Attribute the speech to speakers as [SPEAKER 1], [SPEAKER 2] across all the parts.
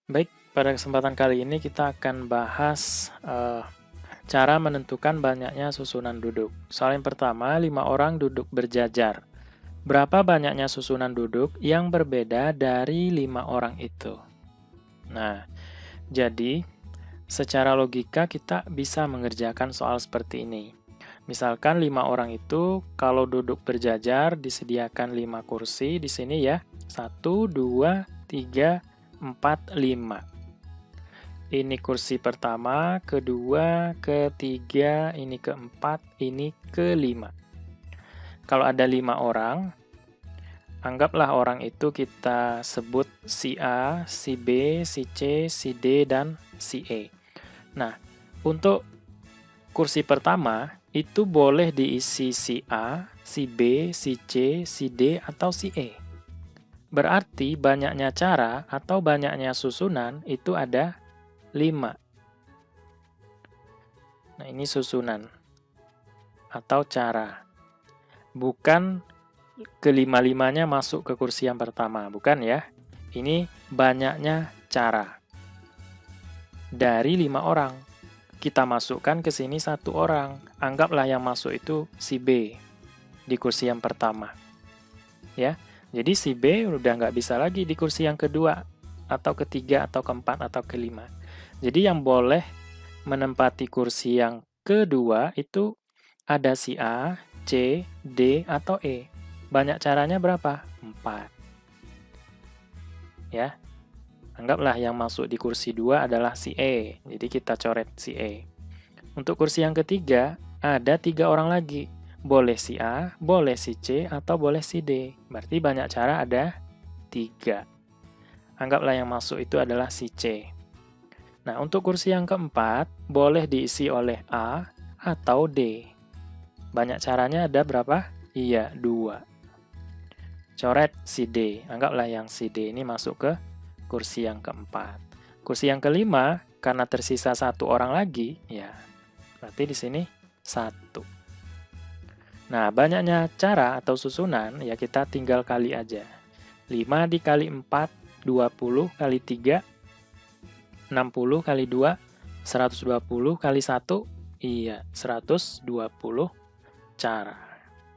[SPEAKER 1] Baik, pada kesempatan kali ini kita akan bahas cara menentukan banyaknya susunan duduk. Soal yang pertama, 5 orang duduk berjajar. Berapa banyaknya susunan duduk yang berbeda dari 5 orang itu? Nah, jadi secara logika kita bisa mengerjakan soal seperti ini. Misalkan 5 orang itu kalau duduk berjajar disediakan 5 kursi di sini ya. 1, 2, 3, 4, 5. Ini kursi pertama, kedua, ketiga, ini keempat, ini kelima. Kalau ada 5 orang, anggaplah orang itu kita sebut si A, si B, si C, si D, dan si E. Nah, untuk kursi pertama, itu boleh diisi si A, si B, si C, si D, atau si E. Berarti banyaknya cara atau banyaknya susunan itu ada 5. Nah, ini susunan atau cara. Bukan kelima-limanya masuk ke kursi yang pertama, bukan ya. Ini banyaknya cara. Dari 5 orang, kita masukkan ke sini 1 orang. Anggaplah yang masuk itu si B di kursi yang pertama. Ya, jadi si B udah nggak bisa lagi di kursi yang kedua, atau ketiga, atau keempat, atau kelima. Jadi yang boleh menempati kursi yang kedua itu ada si A, C, D, atau E. Banyak caranya berapa? 4. Ya, anggaplah yang masuk di kursi 2 adalah si E. Jadi kita coret si E. Untuk kursi yang ketiga, ada 3 orang lagi. Boleh si A, boleh si C, atau boleh si D. Berarti banyak cara ada 3. Anggaplah yang masuk itu adalah si C. Nah, untuk kursi yang keempat, boleh diisi oleh A atau D. Banyak caranya ada berapa? Iya, 2. Coret si D. Anggaplah yang si D ini masuk ke kursi yang keempat. Kursi yang kelima, karena tersisa 1 orang lagi, ya berarti di sini 1. Nah, banyaknya cara atau susunan, ya kita tinggal kali aja. 5 dikali 4, 20 kali 3, 60 kali 2, 120 kali 1, iya, 120 cara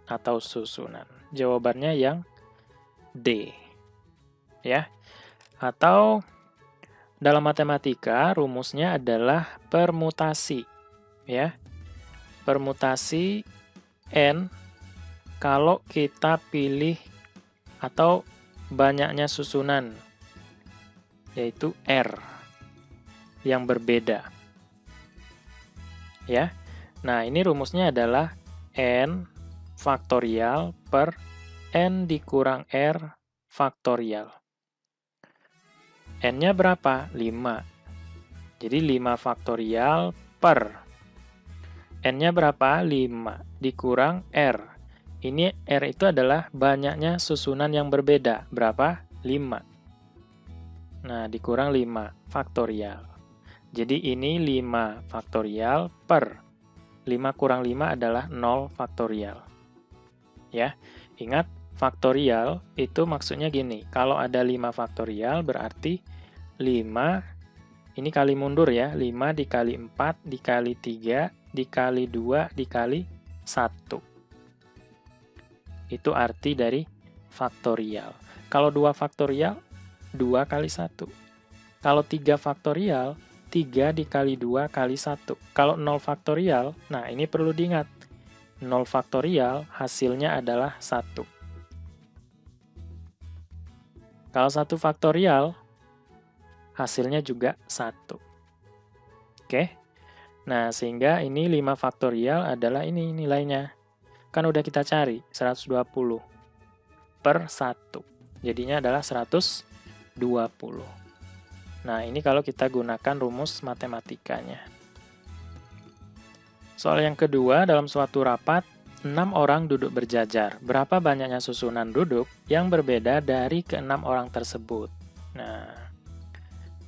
[SPEAKER 1] atau susunan. Jawabannya yang D. Ya. Atau dalam matematika rumusnya adalah permutasi. Ya. Permutasi N kalau kita pilih atau banyaknya susunan yaitu R yang berbeda. Ya. Nah, ini rumusnya adalah N faktorial per N dikurang R faktorial. N-nya berapa? 5. Jadi 5 faktorial per. N-nya berapa? 5 dikurang R. Ini R itu adalah banyaknya susunan yang berbeda. Berapa? 5. Nah, dikurang 5 faktorial. Jadi ini 5 faktorial per 5 kurang 5 adalah 0 faktorial. Ya, ingat faktorial itu maksudnya gini. Kalau ada 5 faktorial berarti 5, ini kali mundur ya. 5 dikali 4 dikali 3 dikali 2 dikali 1. Itu arti dari faktorial. Kalau 2 faktorial, 2 kali 1. Kalau 3 faktorial, 3 dikali 2 kali 1. Kalau 0 faktorial, nah ini perlu diingat. 0 faktorial hasilnya adalah 1. Kalau 1 faktorial, hasilnya juga 1. Oke? Nah, sehingga ini 5 faktorial adalah ini nilainya. Kan udah kita cari, 120 per 1. Jadinya adalah 120. Nah, ini kalau kita gunakan rumus matematikanya. Soal yang kedua, dalam suatu rapat, 6 orang duduk berjajar. Berapa banyaknya susunan duduk yang berbeda dari ke-6 orang tersebut? Nah,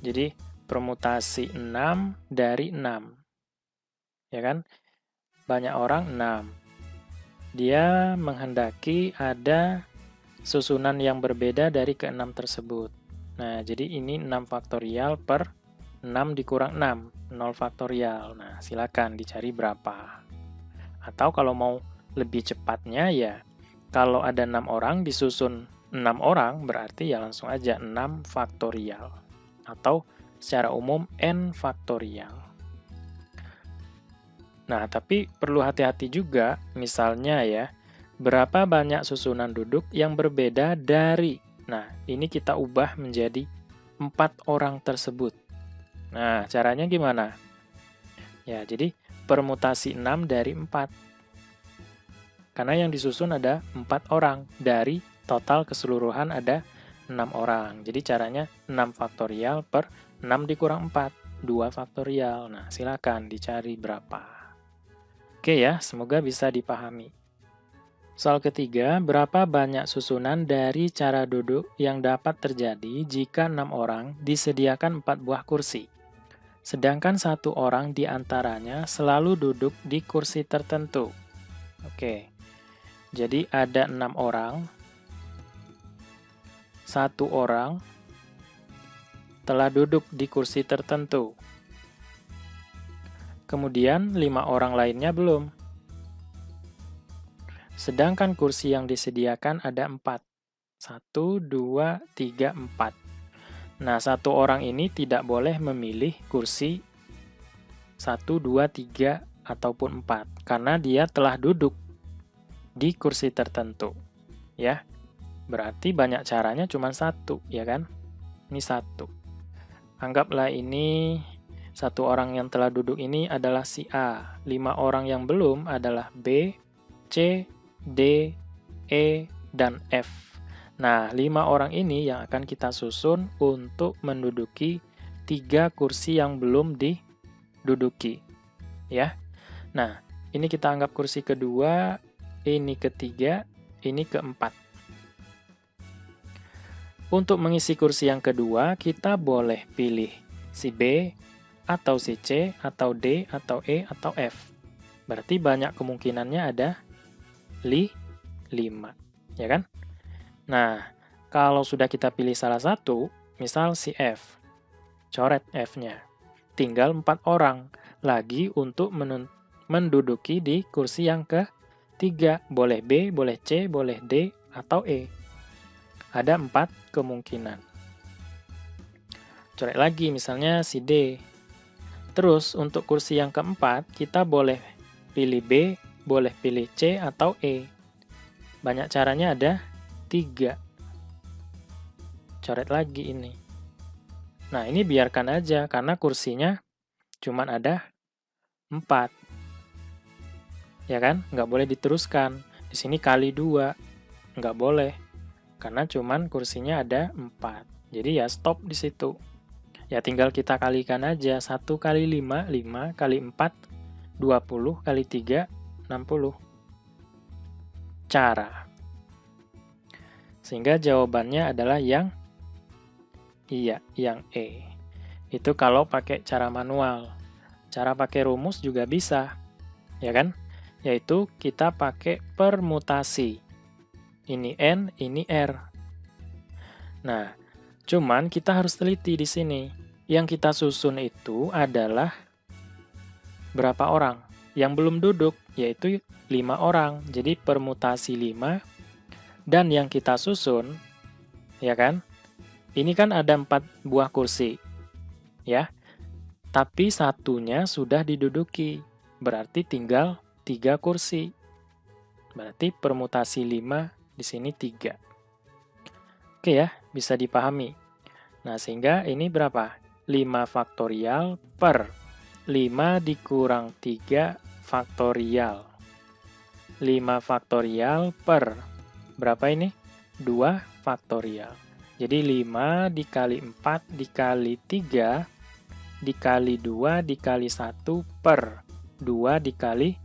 [SPEAKER 1] jadi permutasi 6 dari 6. Ya kan? Banyak orang 6. Dia menghendaki ada susunan yang berbeda dari ke-6 tersebut. Nah, jadi ini 6 faktorial per 6 dikurang 6, 0 faktorial. Nah, silakan dicari berapa. Atau kalau mau lebih cepatnya ya, kalau ada 6 orang disusun 6 orang, berarti ya langsung aja 6 faktorial. Atau secara umum n faktorial. Nah, tapi perlu hati-hati juga, misalnya ya, berapa banyak susunan duduk yang berbeda dari. Nah, ini kita ubah menjadi 4 orang tersebut. Nah, caranya gimana? Ya, jadi permutasi 6 dari 4. Karena yang disusun ada 4 orang, dari total keseluruhan ada 6 orang. Jadi caranya 6 faktorial per 6 dikurang 4, 2 faktorial. Nah, silakan dicari berapa. Oke ya, semoga bisa dipahami. Soal ketiga, berapa banyak susunan dari cara duduk yang dapat terjadi jika 6 orang disediakan 4 buah kursi? Sedangkan 1 orang di antaranya selalu duduk di kursi tertentu. Oke, jadi ada 6 orang, 1 orang telah duduk di kursi tertentu. Kemudian 5 orang lainnya belum. Sedangkan kursi yang disediakan ada 4. 1, 2, 3, 4. Nah, 1 orang ini tidak boleh memilih kursi 1, 2, 3, ataupun 4. Karena dia telah duduk di kursi tertentu. Ya, berarti banyak caranya cuma 1, ya kan? Ini 1. Anggaplah ini 1 orang yang telah duduk ini adalah si A. 5 orang yang belum adalah B, C, D, E, dan F. Nah, 5 orang ini yang akan kita susun untuk menduduki 3 kursi yang belum diduduki. Ya. Nah, ini kita anggap kursi kedua, ini ketiga, ini keempat. Untuk mengisi kursi yang kedua, kita boleh pilih si B, atau si C, atau D, atau E, atau F. Berarti banyak kemungkinannya ada 5, ya kan? Nah, kalau sudah kita pilih salah satu, misal si F, coret F-nya. Tinggal 4 orang lagi untuk menduduki di kursi yang ketiga. Boleh B, boleh C, boleh D, atau E. Ada 4 kemungkinan. Coret lagi, misalnya si D. Terus, untuk kursi yang keempat, kita boleh pilih B, boleh pilih C, atau E. Banyak caranya ada 3. Coret lagi ini. Nah, ini biarkan aja, karena kursinya cuma ada 4. Ya kan? Nggak boleh diteruskan. Di sini kali 2. Nggak boleh. Karena cuma kursinya ada 4. Jadi ya stop di situ. Ya tinggal kita kalikan aja. 1 kali 5, 5 kali 4, 20 kali 3, 60. Cara. Sehingga jawabannya adalah yang yang E. Itu kalau pakai cara manual. Cara pakai rumus juga bisa. Ya kan? Yaitu kita pakai permutasi. Ini N, ini R. Nah, cuman kita harus teliti di sini. Yang kita susun itu adalah berapa orang? Yang belum duduk, yaitu 5 orang. Jadi permutasi 5. Dan yang kita susun, ya kan? Ini kan ada 4 buah kursi. Ya. Tapi satunya sudah diduduki. Berarti tinggal 3 kursi. Berarti permutasi 5 di sini 3. Oke ya, bisa dipahami. Nah, sehingga ini berapa? 5 faktorial per 5 dikurang 3 faktorial. 5 faktorial per berapa ini? 2 faktorial. Jadi 5 dikali 4 dikali 3 dikali 2 dikali 1 per 2 dikali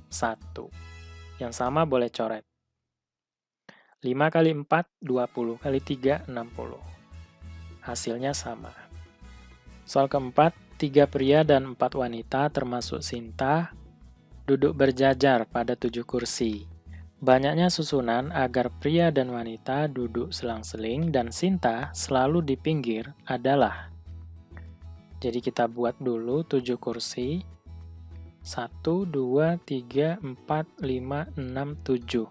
[SPEAKER 1] 1. Yang sama boleh coret. 5 kali 4, 20. Kali 3, 60. Hasilnya sama. Soal keempat, 3 pria dan 4 wanita termasuk Sinta duduk berjajar pada 7 kursi. Banyaknya susunan agar pria dan wanita duduk selang-seling dan Sinta selalu di pinggir adalah. Jadi kita buat dulu 7 kursi. 1, 2, 3, 4, 5, 6, 7.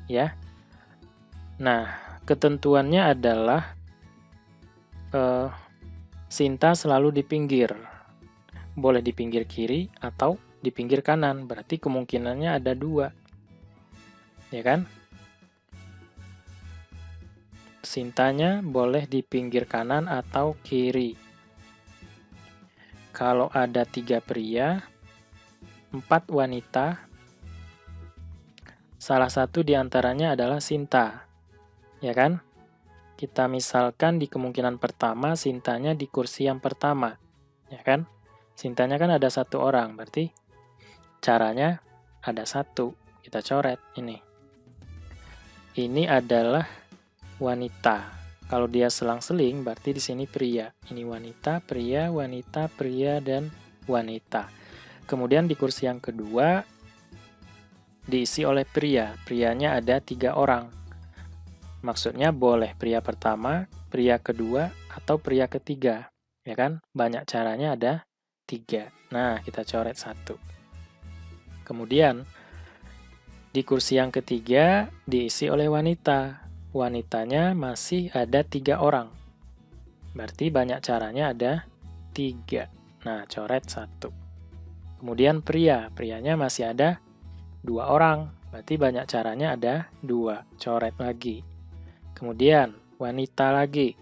[SPEAKER 1] Ya. Nah, ketentuannya adalah Sinta selalu di pinggir. Boleh di pinggir kiri atau di pinggir kanan. Berarti kemungkinannya ada 2. Ya kan? Sintanya boleh di pinggir kanan atau kiri. Kalau ada 3 pria, 4 wanita, salah satu di antaranya adalah Sinta. Ya kan? Kita misalkan di kemungkinan pertama, Sintanya di kursi yang pertama. Ya kan? Sintanya kan ada 1 orang, berarti caranya ada 1. Kita coret ini. Ini adalah wanita. Kalau dia selang-seling, berarti di sini pria. Ini wanita, pria, dan wanita. Kemudian di kursi yang kedua, diisi oleh pria. Prianya ada 3 orang. Maksudnya boleh pria pertama, pria kedua, atau pria ketiga. Ya kan? Banyak caranya ada 3. Nah, kita coret 1. Kemudian, di kursi yang ketiga diisi oleh wanita. Wanitanya masih ada 3 orang. Berarti banyak caranya ada 3. Nah, coret 1. Kemudian pria. Prianya masih ada 2 orang. Berarti banyak caranya ada 2. Coret lagi. Kemudian wanita lagi.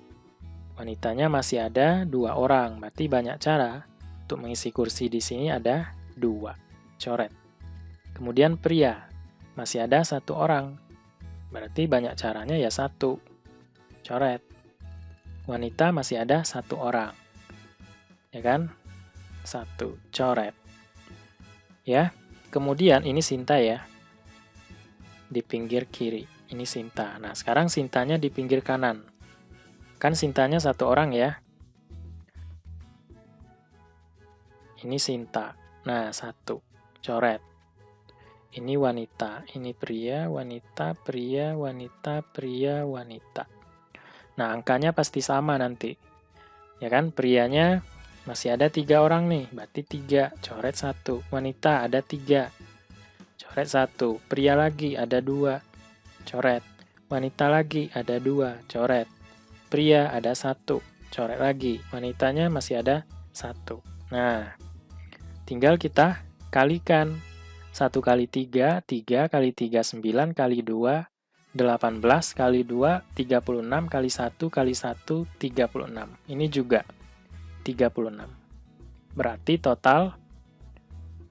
[SPEAKER 1] Wanitanya masih ada 2 orang. Berarti banyak cara. Untuk mengisi kursi di sini ada 2. Coret. Kemudian pria. Masih ada 1 orang. Berarti banyak caranya ya 1. Coret. Wanita masih ada 1 orang. Ya kan? 1. Coret. Ya. Kemudian ini Sinta ya. Di pinggir kiri. Ini Sinta. Nah, sekarang Sintanya di pinggir kanan. Kan Sintanya 1 orang ya. Ini Sinta. Nah, 1. Coret. Ini wanita, ini pria, wanita, pria, wanita, pria, wanita. Nah, angkanya pasti sama nanti. Ya kan, prianya masih ada 3 orang nih, berarti 3, coret 1. Wanita ada 3, coret 1. Pria lagi ada 2, coret. Wanita lagi ada 2, coret. Pria ada 1, coret lagi. Wanitanya masih ada 1. Nah, tinggal kita kalikan. 1 kali 3, 3 kali 3, 9 kali 2, 18 kali 2, 36 kali 1 kali 1, 36. Ini juga 36. Berarti total,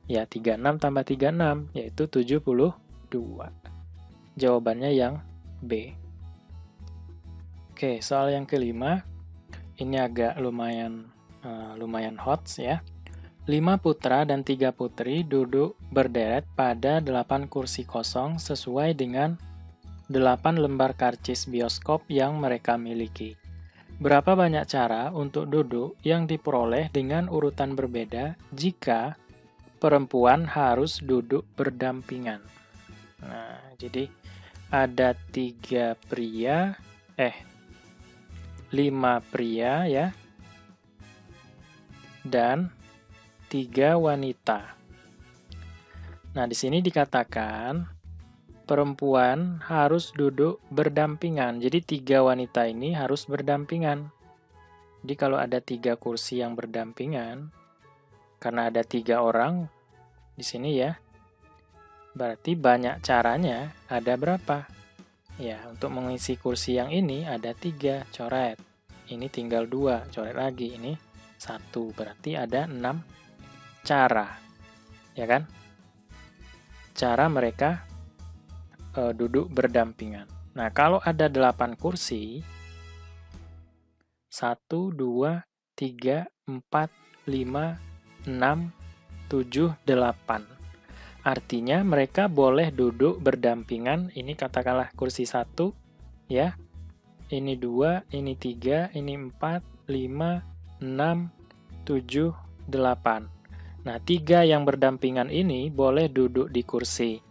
[SPEAKER 1] ya 36 tambah 36, yaitu 72. Jawabannya yang B. Oke, soal yang kelima. Ini agak lumayan hot ya. 5 putra dan 3 putri duduk berderet pada 8 kursi kosong sesuai dengan 8 lembar karcis bioskop yang mereka miliki. Berapa banyak cara untuk duduk yang diperoleh dengan urutan berbeda jika perempuan harus duduk berdampingan? Nah, jadi ada 5 pria ya, dan 3 wanita. Nah, di sini dikatakan perempuan harus duduk berdampingan. Jadi 3 wanita ini harus berdampingan. Jadi kalau ada 3 kursi yang berdampingan, karena ada 3 orang di sini ya, berarti banyak caranya ada berapa? Ya, untuk mengisi kursi yang ini ada 3, coret. Ini tinggal 2, coret lagi. Ini 1, berarti ada 6 cara, ya kan? Cara mereka duduk berdampingan. Nah, kalau ada 8 kursi, 1, 2, 3, 4, 5, 6, 7, 8. Artinya mereka boleh duduk berdampingan, ini katakanlah kursi 1, ya. Ini 2, ini 3, ini 4, 5, 6, 7, 8. Nah, 3 yang berdampingan ini boleh duduk di kursi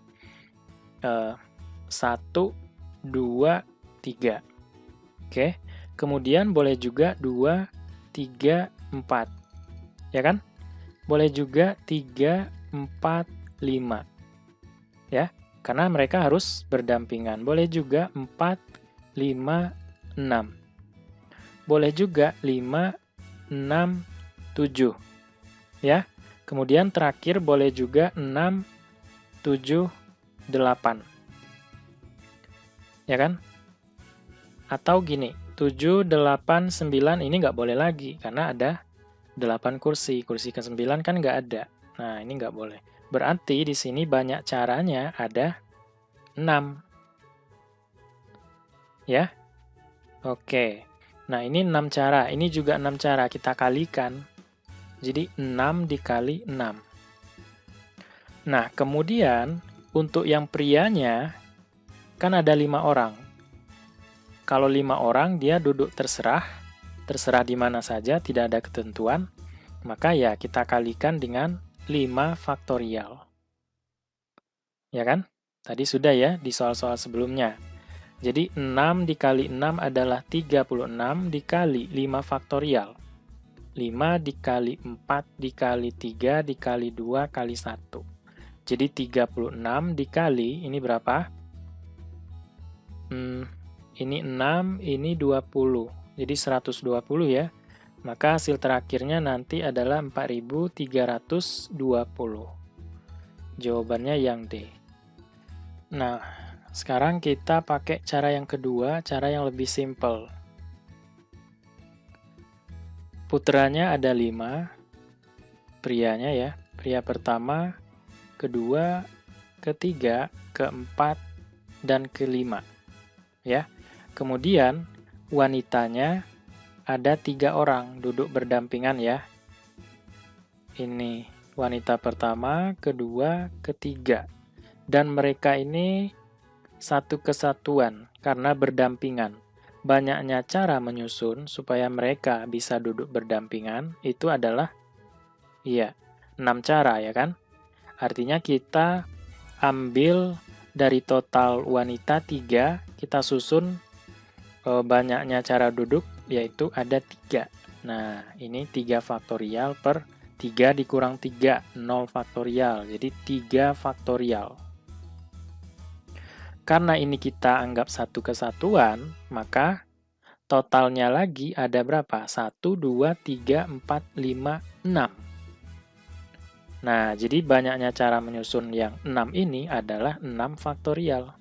[SPEAKER 1] 1, 2, 3. Oke, kemudian boleh juga 2, 3, 4. Ya kan? Boleh juga 3, 4, 5. Ya, karena mereka harus berdampingan. Boleh juga 4, 5, 6. Boleh juga 5, 6, 7. Ya, kemudian terakhir boleh juga 6, 7, 8. Ya kan? Atau gini, 7, 8, 9 ini nggak boleh lagi, karena ada 8 kursi. Kursi ke-9 kan nggak ada. Nah, ini nggak boleh. Berarti di sini banyak caranya ada 6. Ya? Oke. Nah, ini 6 cara. Ini juga 6 cara. Kita kalikan. Jadi, 6 dikali 6. Nah, kemudian untuk yang prianya, kan ada 5 orang. Kalau 5 orang, dia duduk terserah di mana saja, tidak ada ketentuan, maka ya kita kalikan dengan 5 faktorial. Ya kan? Tadi sudah ya di soal-soal sebelumnya. Jadi 6 dikali 6 adalah 36 dikali 5 faktorial. 5 dikali 4 dikali 3 dikali 2 kali 1. Jadi 36 dikali, ini berapa? Ini 6, ini 20. Jadi 120 ya. Maka hasil terakhirnya nanti adalah 4320. Jawabannya yang D. Nah, sekarang kita pakai cara yang kedua, cara yang lebih simple. Putranya ada 5, prianya ya. Pria pertama, kedua, ketiga, keempat, dan kelima. Ya. Kemudian wanitanya ada 3 orang duduk berdampingan ya. Ini wanita pertama, kedua, ketiga. Dan mereka ini satu kesatuan karena berdampingan. Banyaknya cara menyusun supaya mereka bisa duduk berdampingan itu adalah 6 cara ya kan. Artinya kita ambil dari total wanita 3, kita susun banyaknya cara duduk, yaitu ada 3. Nah, ini 3 faktorial per 3 dikurang 3, 0 faktorial. Jadi 3 faktorial. Karena ini kita anggap satu kesatuan, maka totalnya lagi ada berapa? 1, 2, 3, 4, 5, 6. Nah, jadi banyaknya cara menyusun yang 6 ini adalah 6 faktorial.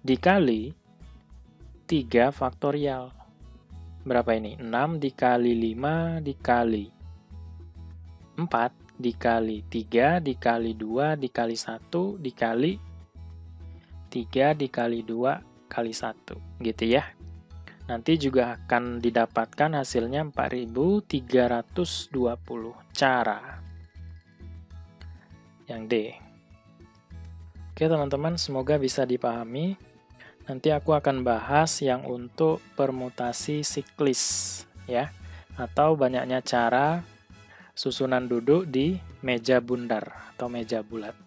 [SPEAKER 1] Dikali 3 faktorial. Berapa ini? 6 dikali 5 dikali 4 dikali 3 dikali 2 dikali 1 dikali 3 dikali 2 kali 1. Gitu ya. Nanti juga akan didapatkan hasilnya 4320 cara. Yang D. Oke teman-teman, semoga bisa dipahami. Nanti aku akan bahas yang untuk permutasi siklis, ya, atau banyaknya cara susunan duduk di meja bundar atau meja bulat.